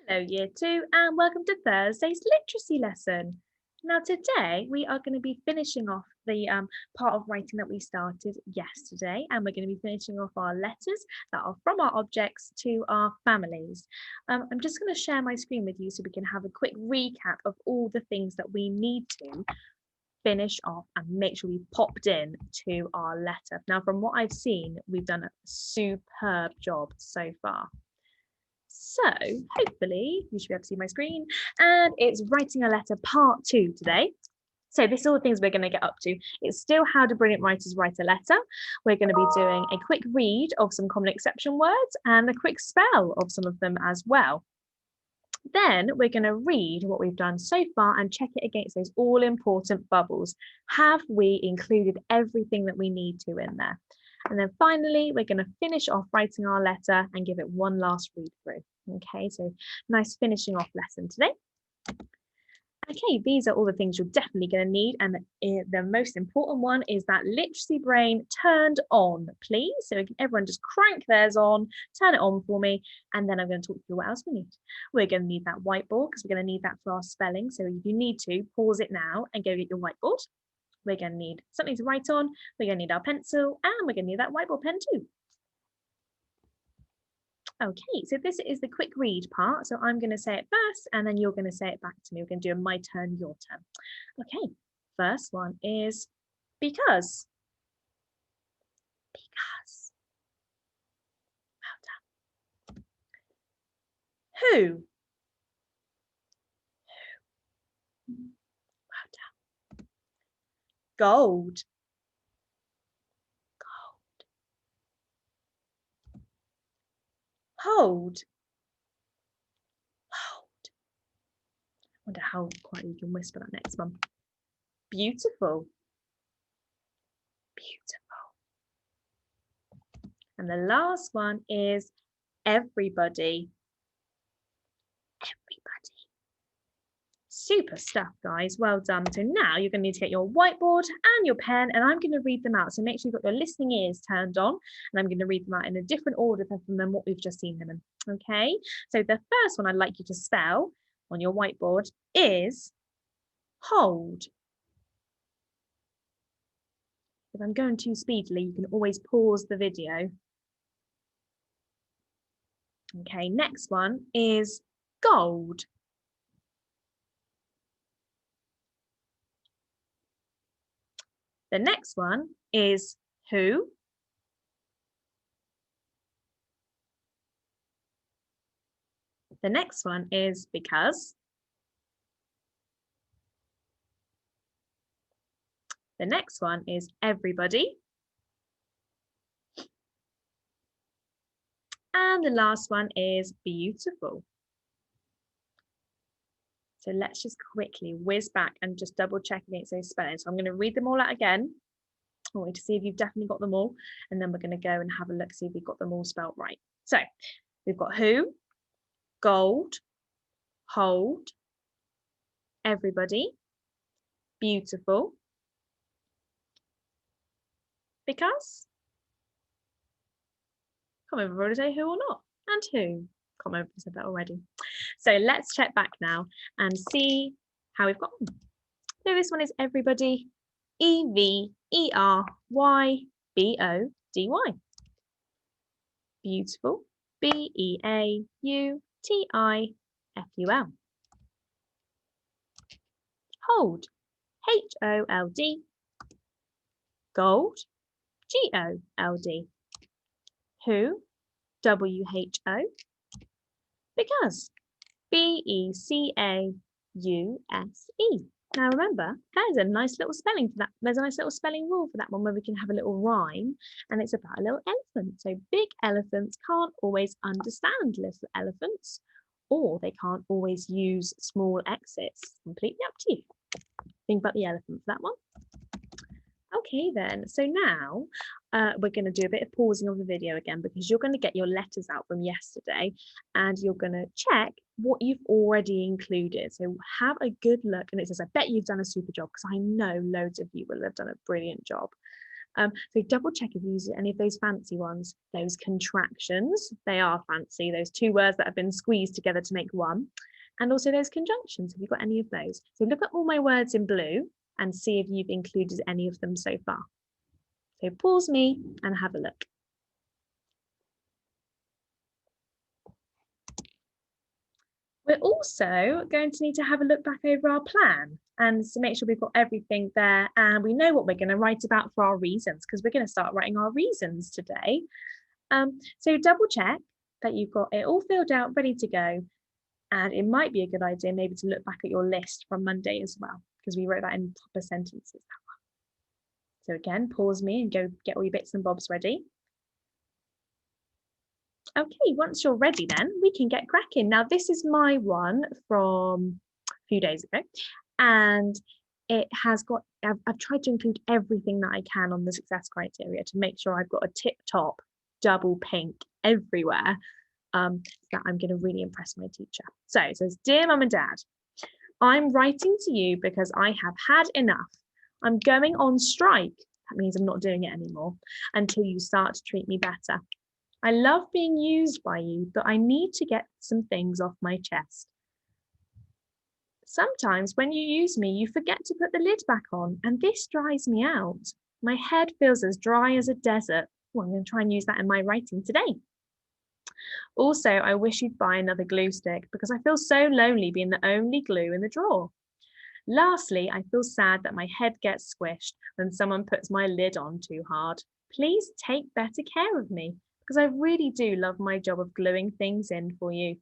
Hello, Year 2, and welcome to Thursday's literacy lesson. Now, today we are going to be finishing off the part of writing that we started yesterday, and we're going to be finishing off our letters that are from our objects to our families. I'm just going to share my screen with you so we can have a quick recap of all the things that we need to finish off and make sure we've popped in to our letter. Now, from what I've seen, we've done a superb job so far. So hopefully you should be able to see my screen, and it's writing a letter part 2 today. So this is all the things we're going to get up to. It's still how do brilliant writers write a letter. We're going to be doing a quick read of some common exception words and a quick spell of some of them as well. Then we're going to read what we've done so far and check it against those all important bubbles. Have we included everything that we need to in there? And then finally, we're going to finish off writing our letter and give it one last read through. Okay, so nice finishing off lesson today. Okay, these are all the things you're definitely going to need. And the most important one is that literacy brain turned on, please. So everyone just crank theirs on, turn it on for me. And then I'm going to talk through what else we need. We're going to need that whiteboard because we're going to need that for our spelling. So if you need to, pause it now and go get your whiteboard. We're going to need something to write on. We're going to need our pencil and we're going to need that whiteboard pen too. Okay, so this is the quick read part. So I'm going to say it first and then you're going to say it back to me. We're going to do a my turn, your turn. Okay, first one is because. Because. Well done. Who. Well done. Gold. Hold. Hold. I wonder how quiet you can whisper that next one. Beautiful. Beautiful. And the last one is everybody. Everybody. Super stuff, guys. Well done. So now you're going to need to get your whiteboard and your pen, and I'm going to read them out. So make sure you've got your listening ears turned on, and I'm going to read them out in a different order than what we've just seen them in. Okay. So the first one I'd like you to spell on your whiteboard is hold. If I'm going too speedily, you can always pause the video. Okay, next one is gold. The next one is who. The next one is because. The next one is everybody. And the last one is beautiful. So let's just quickly whiz back and just double check against those spellings. So I'm going to read them all out again. I want you to see if you've definitely got them all. And then we're going to go and have a look, see if we've got them all spelled right. So we've got who, gold, hold, everybody, beautiful, because. Can't remember if I say who or not, and who. Can't remember if I said that already. So let's check back now and see how we've gotten. So this one is everybody, EVERYBODY. Beautiful, BEAUTIFUL. Hold, HOLD. Gold, GOLD. Who, WHO. Because, BECAUSE. Now remember, that is a nice little spelling for that. There's a nice little spelling rule for that one where we can have a little rhyme, and it's about a little elephant. So big elephants can't always understand little elephants, or they can't always use small exits. Completely up to you. Think about the elephant for that one. Okay then, so now we're going to do a bit of pausing of the video again because you're going to get your letters out from yesterday and you're going to check what you've already included. So have a good look, and it says, I bet you've done a super job because I know loads of you will have done a brilliant job. So double check if you use any of those fancy ones, those contractions, they are fancy, those two words that have been squeezed together to make one, and also those conjunctions, have you got any of those? So look at all my words in blue and see if you've included any of them so far. So pause me and have a look. We're also going to need to have a look back over our plan and to make sure we've got everything there and we know what we're going to write about for our reasons, because we're going to start writing our reasons today. So double check that you've got it all filled out, ready to go. And it might be a good idea maybe to look back at your list from Monday as well, because we wrote that in proper sentences. So again, pause me and go get all your bits and bobs ready. Okay, once you're ready then, we can get cracking. Now this is my one from a few days ago, and it has got, I've tried to include everything that I can on the success criteria to make sure I've got a tip top double pink everywhere, that I'm going to really impress my teacher. So it says, "Dear Mum and Dad, I'm writing to you because I have had enough. I'm going on strike." That means I'm not doing it anymore until you start to treat me better. I love being used by you, but I need to get some things off my chest. Sometimes when you use me, you forget to put the lid back on, and this dries me out. My head feels as dry as a desert. Well, I'm going to try and use that in my writing today. Also, I wish you'd buy another glue stick because I feel so lonely being the only glue in the drawer. Lastly, I feel sad that my head gets squished when someone puts my lid on too hard. Please take better care of me because I really do love my job of gluing things in for you.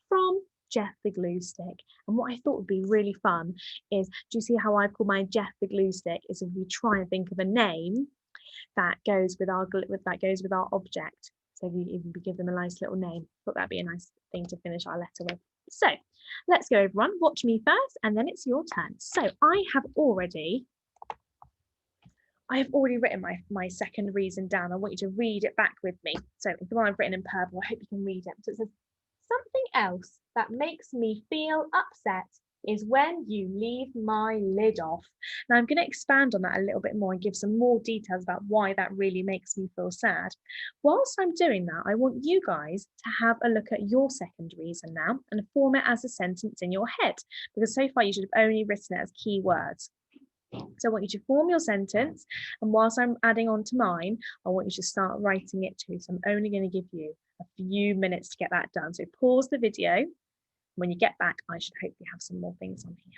From Jeff the Glue Stick. And what I thought would be really fun is, do you see how I've called my Jeff the Glue Stick? Is if we try and think of a name that goes with our object. So if you give them a nice little name, thought that'd be a nice thing to finish our letter with. So let's go, everyone. Watch me first, and then it's your turn. So I have already written my second reason down. I want you to read it back with me. So the one I've written in purple, I hope you can read it. So it says, "Something else that makes me feel upset is when you leave my lid off." Now I'm going to expand on that a little bit more and give some more details about why that really makes me feel sad. Whilst I'm doing that, I want you guys to have a look at your second reason now and form it as a sentence in your head, because so far you should have only written it as key words. So I want you to form your sentence, and whilst I'm adding on to mine, I want you to start writing it too. So I'm only going to give you a few minutes to get that done. So pause the video. When you get back, I should hopefully have some more things on here.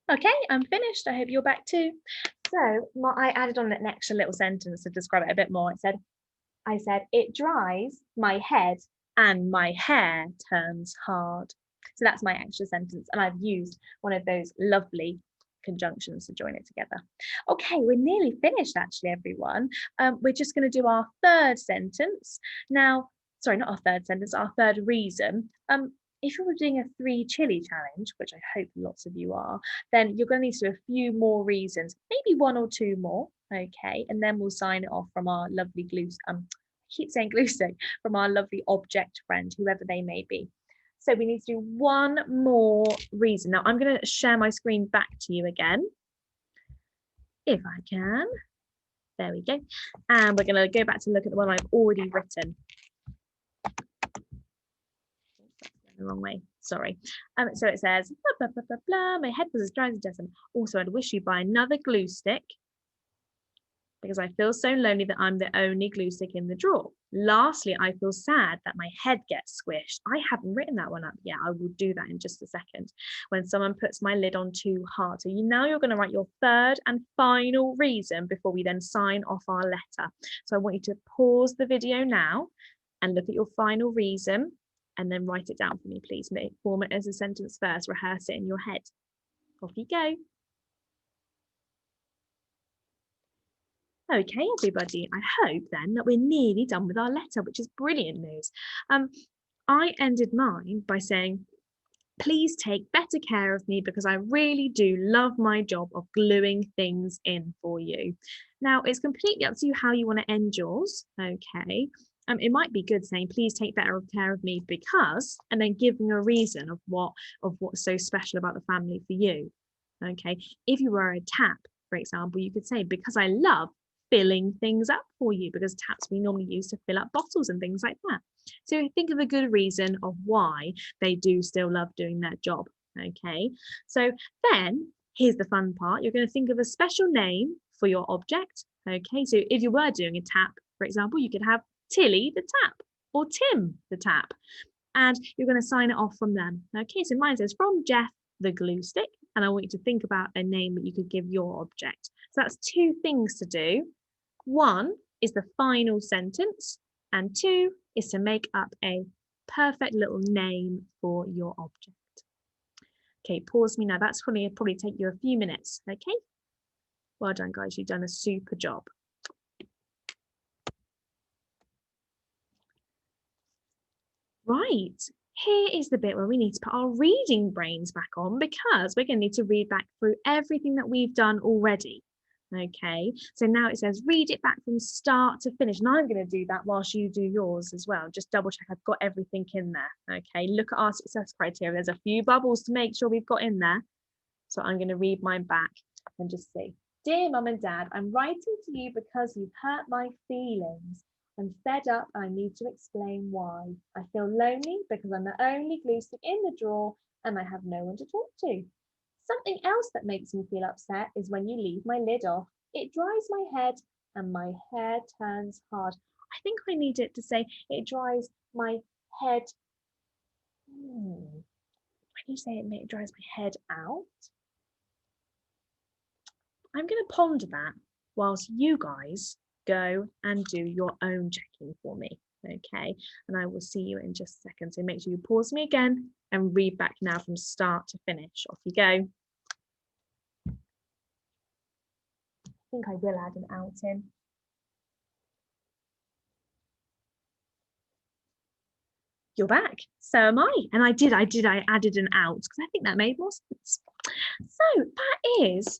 Okay, I'm finished. I hope you're back too. So I added on an extra little sentence to describe it a bit more. I said, "It dries my head and my hair turns hard." So that's my extra sentence. And I've used one of those lovely conjunctions to join it together. Okay, we're nearly finished actually, everyone. We're just going to do our third sentence. Now, sorry, not our third sentence, our third reason. If you're doing a 3 chili challenge, which I hope lots of you are, then you're going to need to do a few more reasons, maybe 1 or 2 more, okay? And then we'll sign it off from our lovely glue, I keep saying glue stick, from our lovely object friend, whoever they may be. So we need to do 1 more reason. Now I'm going to share my screen back to you again, if I can. There we go. And we're going to go back to look at the one I've already written. The wrong way, sorry. So it says, blah, blah, blah, blah, my head was as dry as a desert. Also, I'd wish you buy another glue stick because I feel so lonely that I'm the only glue stick in the drawer. Lastly, I feel sad that my head gets squished. I haven't written that one up yet. I will do that in just a second. When someone puts my lid on too hard. So now you're going to write your third and final reason before we then sign off our letter. So I want you to pause the video now and look at your final reason. and then write it down for me, please. Form it as a sentence first, rehearse it in your head. Off you go. Okay, everybody, I hope then that we're nearly done with our letter, which is brilliant news. I ended mine by saying, please take better care of me because I really do love my job of gluing things in for you. Now, it's completely up to you how you want to end yours, okay? It might be good saying, please take better care of me because, and then giving a reason of what's so special about the family for you, okay? If you were a tap, for example, you could say, because I love filling things up for you, because taps we normally use to fill up bottles and things like that. So think of a good reason of why they do still love doing that job, okay? So then here's the fun part. You're going to think of a special name for your object, okay? So if you were doing a tap, for example, you could have Tilly the tap or Tim the tap, and you're going to sign it off from them, okay? So mine says from Jeff the glue stick, and I want you to think about a name that you could give your object. So that's 2 things to do. 1 is the final sentence, and 2 is to make up a perfect little name for your object. Okay, pause me now. That's probably take you a few minutes, okay? Well done, guys. You've done a super job. Right, here is the bit where we need to put our reading brains back on because we're going to need to read back through everything that we've done already. Okay, so now it says read it back from start to finish, and I'm going to do that whilst you do yours as well. Just double check I've got everything in there. Okay, look at our success criteria. There's a few bubbles to make sure we've got in there. So I'm going to read mine back and just say, dear Mum and Dad, I'm writing to you because you've hurt my feelings. I'm fed up and I need to explain why. I feel lonely because I'm the only glue stick in the drawer and I have no one to talk to. Something else that makes me feel upset is when you leave my lid off. It dries my head and my hair turns hard. I think I need it to say it dries my head. When you say it dries my head out, I'm going to ponder that whilst you guys go and do your own checking for me, okay? And I will see you in just a second. So make sure you pause me again and read back now from start to finish. Off you go. I think I will add an out in. You're back. So am I. And I added an out because I think that made more sense. So that is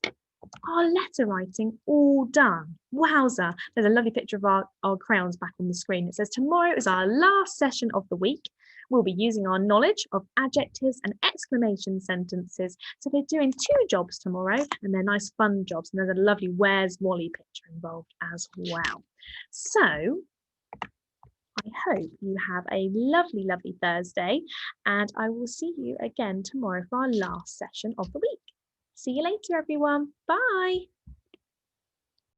our letter writing all done. Wowza. There's a lovely picture of our crayons back on the screen. It says tomorrow is our last session of the week. We'll be using our knowledge of adjectives and exclamation sentences. So we're doing 2 jobs tomorrow, and they're nice fun jobs. And there's a lovely Where's Wally picture involved as well. So I hope you have a lovely, lovely Thursday, and I will see you again tomorrow for our last session of the week. See you later, everyone. Bye.